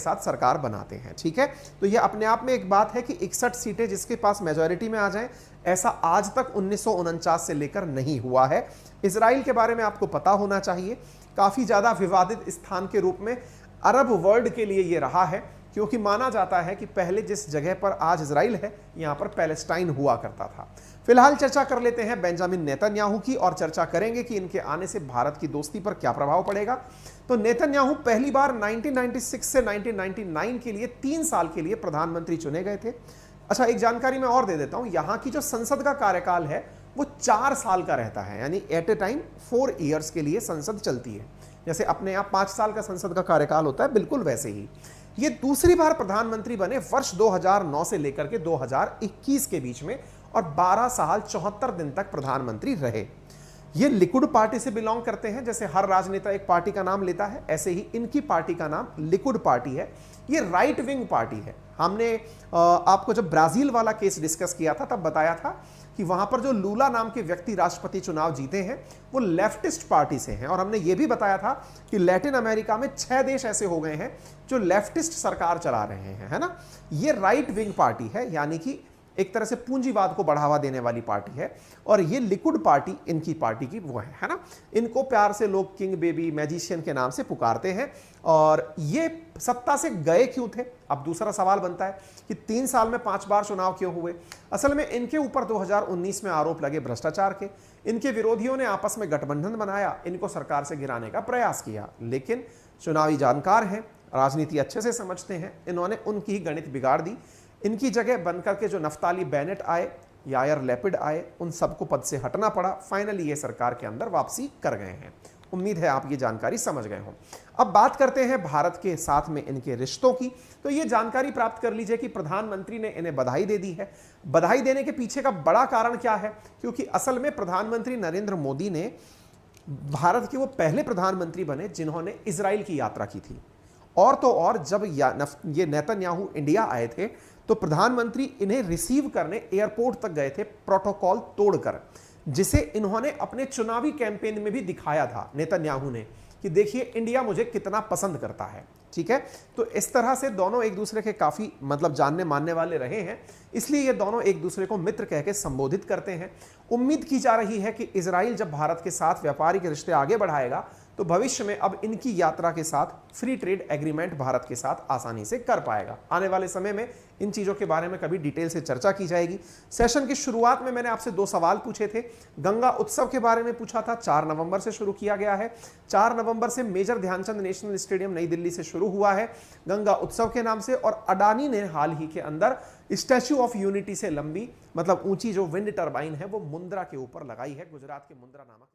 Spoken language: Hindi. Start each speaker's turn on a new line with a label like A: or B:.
A: साथ सरकार बनाते हैं। ठीक है, तो यह अपने आप में एक बात है कि 61 सीटें जिसके पास मेजॉरिटी में आ जाएं, ऐसा आज तक 1949 से लेकर नहीं हुआ है। इजराइल के बारे में आपको पता होना चाहिए, काफी ज्यादा विवादित स्थान के रूप में अरब वर्ल्ड के लिए यह रहा है, क्योंकि माना जाता है कि पहले जिस जगह पर आज इजराइल है यहां पर पैलेस्टाइन हुआ करता था। फिलहाल चर्चा कर लेते हैं बेंजामिन नेतन्याहू की, और चर्चा करेंगे कि इनके आने से भारत की दोस्ती पर क्या प्रभाव पड़ेगा। तो नेतन्याहू पहली बार 1996 से 1999 के लिए 3 साल के लिए प्रधानमंत्री चुने गए थे। अच्छा, एक जानकारी मैं और दे देता हूं, यहां की जो संसद का कार्यकाल है वो 4 साल का रहता है, यानी एट ए टाइम 4 ईयर्स के लिए संसद चलती है। जैसे अपने यहाँ 5 साल का संसद का कार्यकाल होता है, बिल्कुल वैसे ही ये दूसरी बार प्रधानमंत्री बने वर्ष 2009 से लेकर के 2021 के बीच में, और 12 साल 74 दिन तक प्रधानमंत्री रहे। ये लिकुड पार्टी से बिलोंग करते हैं। जैसे हर राजनेता एक पार्टी का नाम लेता है, ऐसे ही इनकी पार्टी का नाम लिकुड पार्टी है। ये राइट विंग पार्टी है। हमने आपको जब ब्राजील वाला केस डिस्कस किया था तब बताया था कि वहां पर जो लूला नाम के व्यक्ति राष्ट्रपति चुनाव जीते हैं वो लेफ्टिस्ट पार्टी से हैं, और हमने ये भी बताया था कि लैटिन अमेरिका में 6 देश ऐसे हो गए हैं जो लेफ्टिस्ट सरकार चला रहे हैं, है ना। ये राइट विंग पार्टी है, यानी कि एक तरह से पूंजीवाद को बढ़ावा देने वाली पार्टी है, और ये लिकुड पार्टी इनकी पार्टी की वो है ना। इनको प्यार से लोग किंग बेबी, मैजिशियन के नाम से पुकारते हैं। और ये सत्ता से गए क्यों थे? अब दूसरा सवाल बनता है कि 3 साल में 5 बार चुनाव क्यों हुए? असल में इनके ऊपर 2019 में आरोप लगे भ्रष्टाचार के। इनके विरोधियों ने आपस में गठबंधन बनाया, इनको सरकार से गिराने का प्रयास किया, लेकिन चुनावी जानकार हैं, राजनीति अच्छे से समझते हैं, इन्होंने उनकी ही गणित बिगाड़ दी। इनकी जगह बनकर के जो नफ्ताली बेनेट आए, यायर लैपिड आए, उन सबको पद से हटना पड़ा। फाइनली ये सरकार के अंदर वापसी कर गए हैं। उम्मीद है आप ये जानकारी समझ गए हों। अब बात करते हैं भारत के साथ में इनके रिश्तों की। तो ये जानकारी प्राप्त कर लीजिए कि प्रधानमंत्री ने इन्हें बधाई दे दी है। बधाई देने के पीछे का बड़ा कारण क्या है? क्योंकि असल में प्रधानमंत्री नरेंद्र मोदी ने भारत के वो पहले प्रधानमंत्री बने जिन्होंने इजराइल की यात्रा की थी। और तो और जब ये नेतन्याहू इंडिया आए थे तो प्रधानमंत्री इन्हें रिसीव करने एयरपोर्ट तक गए थे, प्रोटोकॉल तोड़कर, जिसे इन्होंने अपने चुनावी कैंपेन में भी दिखाया था नेतन्याहू ने कि देखिए इंडिया मुझे कितना पसंद करता है। ठीक है, तो इस तरह से दोनों एक दूसरे के काफी जानने मानने वाले रहे हैं, इसलिए ये दोनों एक दूसरे को मित्र कह के संबोधित करते हैं। उम्मीद की जा रही है कि इजराइल जब भारत के साथ व्यापारिक रिश्ते आगे बढ़ाएगा तो भविष्य में अब इनकी यात्रा के साथ फ्री ट्रेड एग्रीमेंट भारत के साथ आसानी से कर पाएगा। आने वाले समय में इन चीजों के बारे में कभी डिटेल से चर्चा की जाएगी। सेशन की शुरुआत में मैंने आपसे 2 सवाल पूछे थे। गंगा उत्सव के बारे में पूछा था, 4 नवंबर से शुरू किया गया है। 4 नवंबर से मेजर ध्यानचंद नेशनल स्टेडियम नई दिल्ली से शुरू हुआ है गंगा उत्सव के नाम से, और अडानी ने हाल ही के अंदर स्टैच्यू ऑफ यूनिटी से लंबी ऊंची जो विंड टर्बाइन है वो मुंद्रा के ऊपर लगाई है, गुजरात के मुंद्रा नामक